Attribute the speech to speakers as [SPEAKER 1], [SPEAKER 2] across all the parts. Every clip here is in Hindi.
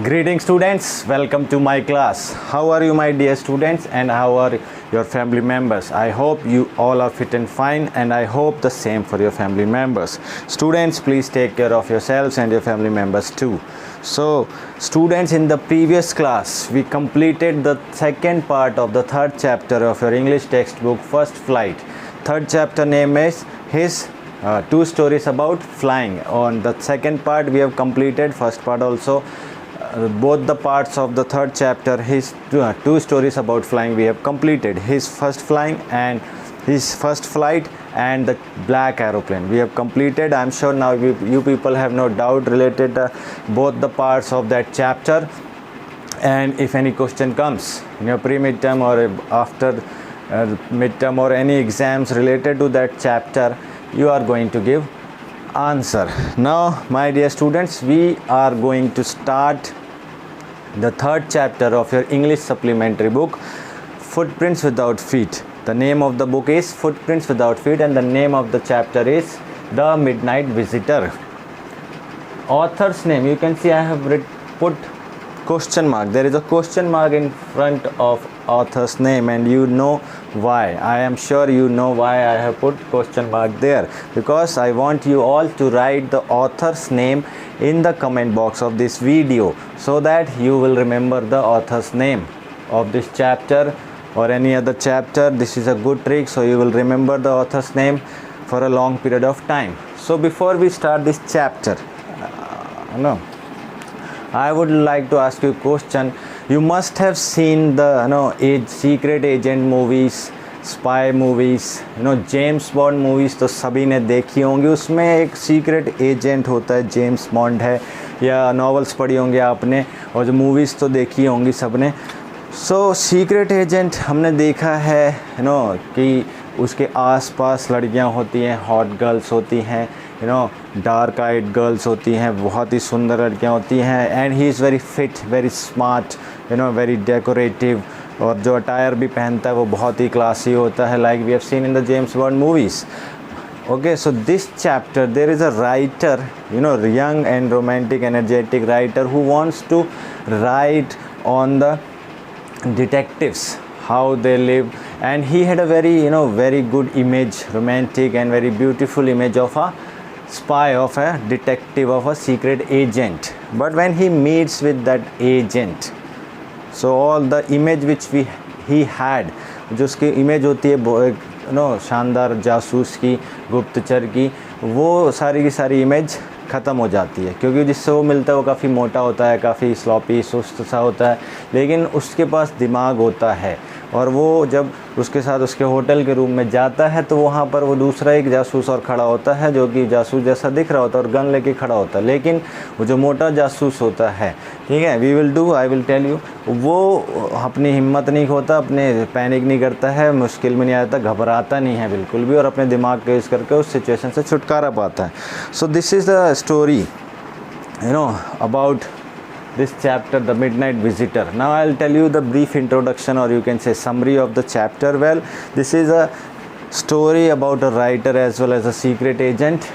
[SPEAKER 1] Greetings students, welcome to my class. How are you my dear students and how are your family members? I hope you all are fit and fine and I hope the same for your family members. Students, please take care of yourselves and your family members too. So students, in the previous class we completed the second part of the third chapter of your English textbook First Flight. Third chapter name is his two stories about flying. On the second part we have completed, first part also. Both the parts of the third chapter, his two stories about flying we have completed. His first flight and the black aeroplane we have completed. I am sure now you people have no doubt related both the parts of that chapter, and if any question comes in your pre-midterm or after midterm or any exams related to that chapter, you are going to give answer. Now my dear students, we are going to start the third chapter of your English supplementary book, Footprints Without Feet. The name of the book is Footprints Without Feet and the name of the chapter is The Midnight Visitor. Author's name, you can see I have put question mark. There is a question mark in front of author's name, and you know why. I am sure you know why I have put question mark there, because I want you all to write the author's name in the comment box of this video so that you will remember the author's name of this chapter or any other chapter. This is a good trick, so you will remember the author's name for a long period of time. So before we start this chapter, I would like to ask you a question. You must have seen the secret agent movies, spy movies, James Bond movies तो सभी ने देखी होंगी. उसमें एक सीक्रेट एजेंट होता है, जेम्स बॉन्ड है, या नॉवेल्स पढ़ी होंगी आपने और जो मूवीज़ तो देखी होंगी सबने. सो सीक्रेट एजेंट हमने देखा है कि उसके आसपास लड़कियां होती हैं, हॉट गर्ल्स होती हैं, डार्क आइड गर्ल्स होती हैं, बहुत ही सुंदर लड़कियां होती हैं. And he is very fit, very smart, very decorative, और जो अटायर भी पहनता है वो बहुत ही क्लासी होता है, like we have seen in the James Bond movies. Okay, so this chapter there is a writer, young and romantic, energetic writer who wants to write on the detectives, how they live, and he had a very very good image, romantic and very beautiful image of a spy, of a detective, of a secret agent. But when he meets with that agent, so all the image which he had, जो उसकी इमेज होती है शानदार जासूस की, गुप्तचर की, वो सारी की सारी इमेज ख़त्म हो जाती है, क्योंकि जिससे वो मिलता है वो काफ़ी मोटा होता है, काफ़ी स्लॉपी सुस्त सा होता है, लेकिन उसके पास दिमाग होता है. और वो जब उसके साथ उसके होटल के रूम में जाता है तो वहाँ पर वो दूसरा एक जासूस और खड़ा होता है, जो कि जासूस जैसा दिख रहा होता है और गन लेके खड़ा होता है, लेकिन वो जो मोटा जासूस होता है, ठीक है, आई विल टेल यू, वो अपनी हिम्मत नहीं खोता, अपने पैनिक नहीं करता है, मुश्किल में नहीं आता, घबराता नहीं है बिल्कुल भी, और अपने दिमाग का यूज़ करके उस सिचुएशन से छुटकारा पाता है. So this is the story about this chapter, The Midnight Visitor. Now I'll tell you the brief introduction, or you can say summary of the chapter. Well, this is a story about a writer as well as a secret agent.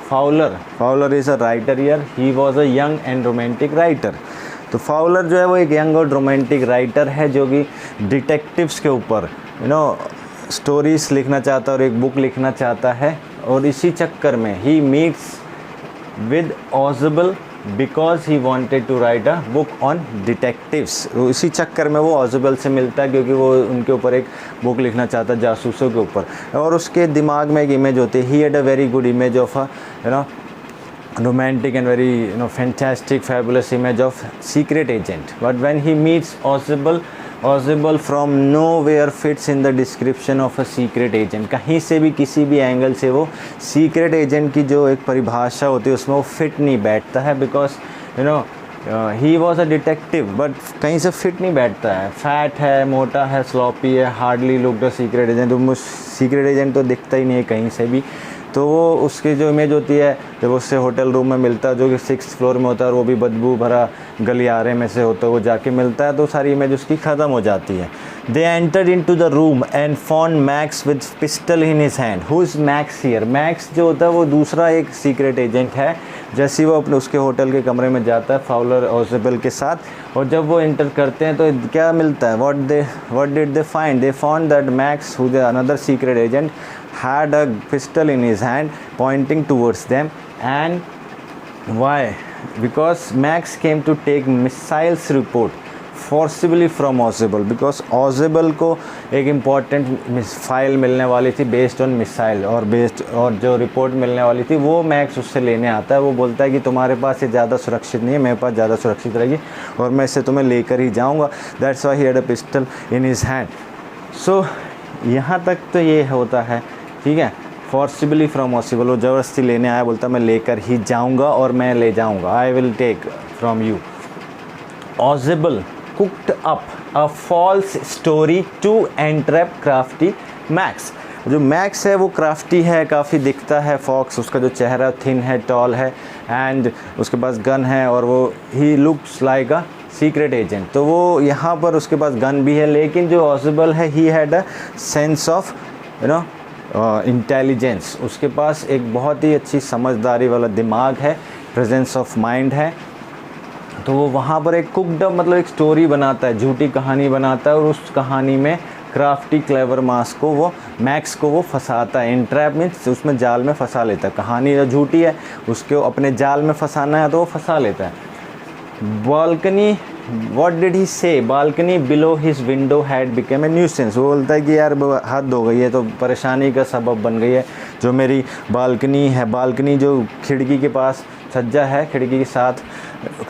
[SPEAKER 1] Fowler is a writer here. He was a young and romantic writer. तो फाउलर जो है वो एक यंग और रोमांटिक राइटर है, जो कि डिटेक्टिव्स के ऊपर स्टोरीज लिखना चाहता है और एक बुक लिखना चाहता है. और इसी चक्कर में he meets with Ausable because he wanted to write a book on detectives. इसी चक्कर में वो ऑज़बल से मिलता है, क्योंकि वो उनके ऊपर एक बुक लिखना चाहता है, जासूसों के ऊपर, और उसके दिमाग में एक इमेज होती है. ही had a very good image of a romantic and very fantastic, fabulous image of secret agent. But when he meets Ozable from nowhere fits in the description of a secret agent. कहीं से भी किसी भी एंगल से वो secret agent की जो एक परिभाषा होती है उसमें वो फिट नहीं बैठता है, because he was a detective, but कहीं से फिट नहीं बैठता है. फैट है, मोटा है, स्लॉपी है, हार्डली लुक्ड अ सीक्रेट एजेंट. तो सीक्रेट एजेंट तो दिखता ही नहीं है कहीं से भी. तो वो उसकी जो इमेज होती है जब उससे होटल रूम में मिलता है जो कि 6th फ्लोर में होता है और वो भी बदबू भरा गलियारे में से होता है, वो जाके मिलता है तो सारी इमेज उसकी ख़त्म हो जाती है। They entered into the room and found max with pistol in his hand. Who is max here? Max जो होता है वो दूसरा एक सीक्रेट एजेंट है। जैसे ही वो अपने उसके होटल के कमरे में जाता है फाउलर ओजेबल के साथ, और जब वो एंटर करते हैं तो क्या मिलता है? What did they find? They found that max who the another secret agent had a pistol in his hand pointing towards them. And why? Because Max came to take missiles report forcibly from Ozable, because Ozable को एक इम्पॉर्टेंट फाइल मिलने वाली थी बेस्ड ऑन मिसाइल और जो रिपोर्ट मिलने वाली थी वो मैक्स उससे लेने आता है। वो बोलता है कि तुम्हारे पास ये ज़्यादा सुरक्षित नहीं है, मेरे पास ज़्यादा सुरक्षित रहेगी और मैं इसे तुम्हें लेकर ही जाऊँगा। That's why he had a pistol in his hand. So यहाँ तक तो ये होता है, ठीक है। फॉर्सिबली फ्रॉम ऑसिबल, वो ज़बरदस्ती लेने आया, बोलता मैं लेकर ही जाऊंगा और मैं ले जाऊंगा, I will take from you. Ausable cooked up a false story to entrap crafty Max. जो मैक्स है वो क्राफ्टी है, काफ़ी दिखता है फॉक्स, उसका जो चेहरा थिन है, टॉल है एंड उसके पास गन है और वो he looks like a secret agent. तो वो यहाँ पर उसके पास गन भी है, लेकिन जो ऑजिबल है ही had a sense of intelligence. उसके पास एक बहुत ही अच्छी समझदारी वाला दिमाग है, प्रेजेंस ऑफ माइंड है। तो वो वहाँ पर एक कुकड अप मतलब एक स्टोरी बनाता है, झूठी कहानी बनाता है और उस कहानी में क्राफ्टी क्लेवर मास को वो मैक्स को वो फंसाता है। इंट्रैप मीन्स उसमें जाल में फंसा लेता है। कहानी जो झूठी है उसको अपने जाल में फंसाना है तो वो फंसा लेता है। बालकनी, व्हाट डिड ही से? Balcony below his window had become a nuisance. वो बोलता है कि यार हद हो गई है, तो परेशानी का सबब बन गई है। जो मेरी बालकनी है, बालकनी जो खिड़की के पास छज्जा है, खिड़की के साथ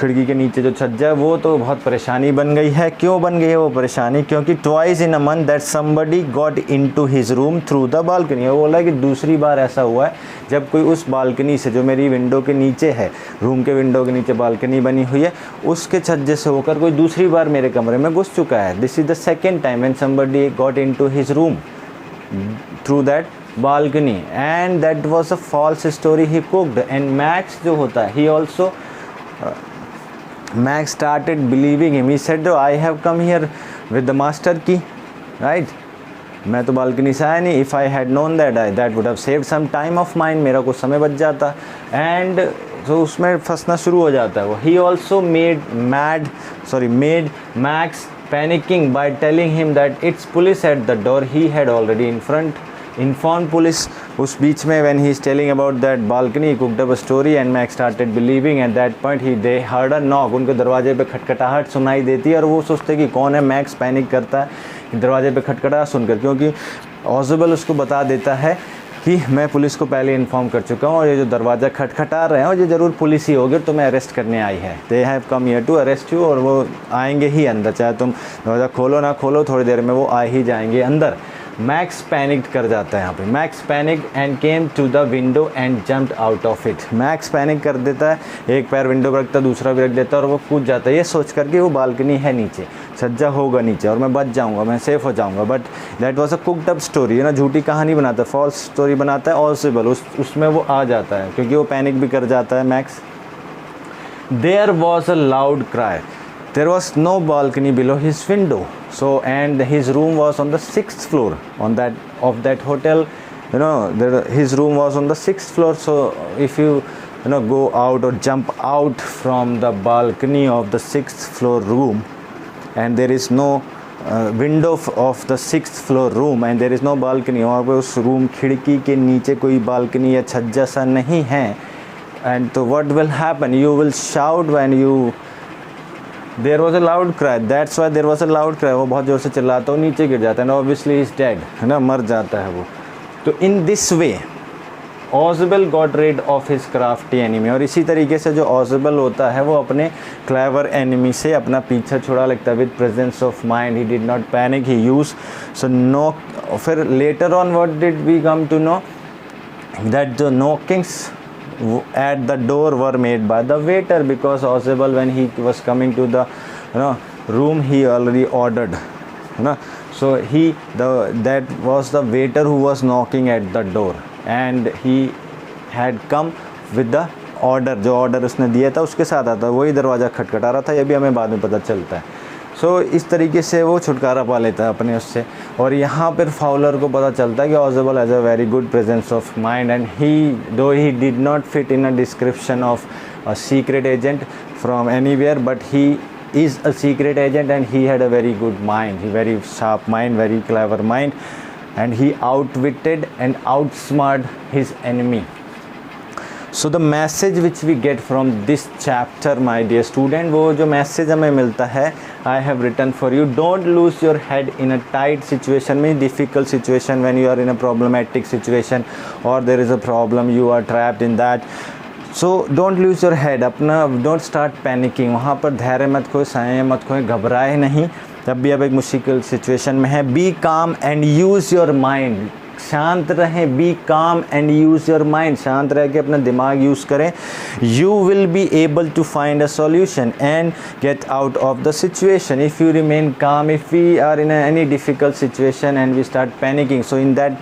[SPEAKER 1] खिड़की के नीचे जो छज्जा है वो तो बहुत परेशानी बन गई है। क्यों बन गई है वो परेशानी? क्योंकि twice in a month that somebody got into his room through the balcony. वो बोला कि दूसरी बार ऐसा हुआ है जब कोई उस बालकनी से, जो मेरी विंडो के नीचे है, रूम के विंडो के नीचे बालकनी बनी हुई है, उसके छज्जे से होकर कोई दूसरी बार मेरे कमरे में घुस चुका है। This is the second time when somebody got into his room through that balcony and that was a false story he cooked। and Max जो होता है he also Max started believing him। he said I have come here with the master key, right? मैं तो बालकनी से आया नहीं। if I had known that would have saved some time of mine, मेरा कुछ समय बच जाता। and तो उसमें फंसना शुरू हो जाता है वो। he also made Max panicking by telling him that it's police at the door। he had already informed police। उस बीच में when he is telling about that balcony he cooked up a story and Max started believing। at that point they heard a knock। उनके दरवाजे पे खटखटाहट सुनाई देती है और वो सोचते कि कौन है। मैक्स पैनिक करता है दरवाजे पे खटखटाहट सुनकर, क्योंकि ऑजिबल उसको बता देता है कि मैं पुलिस को पहले इन्फॉर्म कर चुका हूँ और ये जो दरवाज़ा खटखटा रहे हैं और ये ज़रूर पुलिस ही होगी, तो मैं अरेस्ट करने आई है। They have come here to arrest you. और वो आएंगे ही अंदर, चाहे तुम दरवाज़ा खोलो ना खोलो, थोड़ी देर में वो आ ही जाएंगे अंदर। मैक्स पैनिक कर जाता है यहाँ पे। Max panic and came to the window and jumped out of it. Max panic कर देता है, एक पैर विंडो पर रखता है, दूसरा भी रख देता है और वो कूद जाता है, ये सोच कर कि वो बालकनी है नीचे, छज्जा होगा नीचे और मैं बच जाऊँगा, मैं सेफ़ हो जाऊँगा। But that was a cooked up story, है ना, झूठी कहानी बनाता है, फॉल्स स्टोरी बनाता है। ऑजिबल उसमें वो आ जाता है क्योंकि वो पैनिक भी कर जाता है Max. There was a loud cry. There was no balcony below his window, so and his room was on the 6th floor on that hotel, you know, his room was on the 6th floor. So if you go out or jump out from the balcony of the 6th floor room and there is no window of the 6th floor room and there is no balcony, और उस रूम खिड़की के नीचे कोई बालकनी या छज्जा सा नहीं है, and so what will happen? You will shout when you there was a loud cry. That's why there was a loud cry. वो बहुत ज़ोर से चिल्लाता है, वो नीचे गिर जाता है, ऑब्वियसली इज़ डेड, है ना, मर जाता है वो। तो in this way Ausable got rid of his crafty enemy. और इसी तरीके से जो ऑजिबल होता है वो अपने क्लेवर एनिमी से अपना पीछा छुड़ा लगता है with presence of mind. He did not panic, he use so no. फिर later on what did we come to know that the knockings at the door were made by the waiter, because Ozable when he was coming to the room he already ordered, so that was the waiter who was knocking at the door, and he had come with the order, जो ऑर्डर उसने दिया था उसके साथ आता, वही दरवाज़ा खटखटा रहा था, ये भी हमें बाद में पता चलता है। सो इस तरीके से वो छुटकारा पा लेता है अपने उससे। और यहाँ पर फाउलर को पता चलता है कि Ausable has a very good presence of mind and he did not fit in a description of a secret agent from anywhere, but he is a secret agent and he had a very good mind, very sharp mind, very clever mind, and he outwitted and outsmarted his enemy. So the message which we get from this chapter, my dear student, वो जो message हमें मिलता है, I have written for you, don't lose your head in a tight situation, means difficult situation, when you are in a problematic situation or there is a problem, you are trapped in that. So don't lose your head, अपना डोंट स्टार्ट पैनिकिंग, वहाँ पर धैर्य मत खोए, संयम मत खोए, घबराए नहीं जब भी आप एक मुश्किल सिचुएशन में है। बी काम एंड यूज़ योर माइंड, शांत रहें, बी काम एंड यूज़ योर माइंड, शांत रह के अपना दिमाग यूज़ करें। You will be able to find a solution and get out of the situation if you remain calm. If we are in any difficult situation and we start panicking, so in that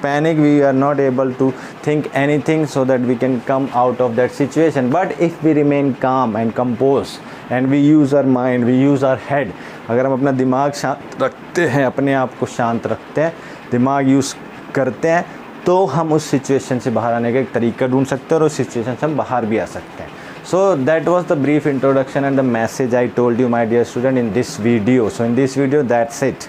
[SPEAKER 1] panic we are not able to think anything so that we can come out of that situation. But if we remain calm and composed and we use our mind, we use our head, अगर हम अपना दिमाग शांत रखते हैं, अपने आप को शांत रखते हैं, दिमाग यूज़ करते हैं, तो हम उस सिचुएशन से बाहर आने का एक तरीका ढूंढ सकते हैं और उस सिचुएशन से हम बाहर भी आ सकते हैं। So that was the brief introduction and the message I told you, my dear student, in this video. So in this video, that's it.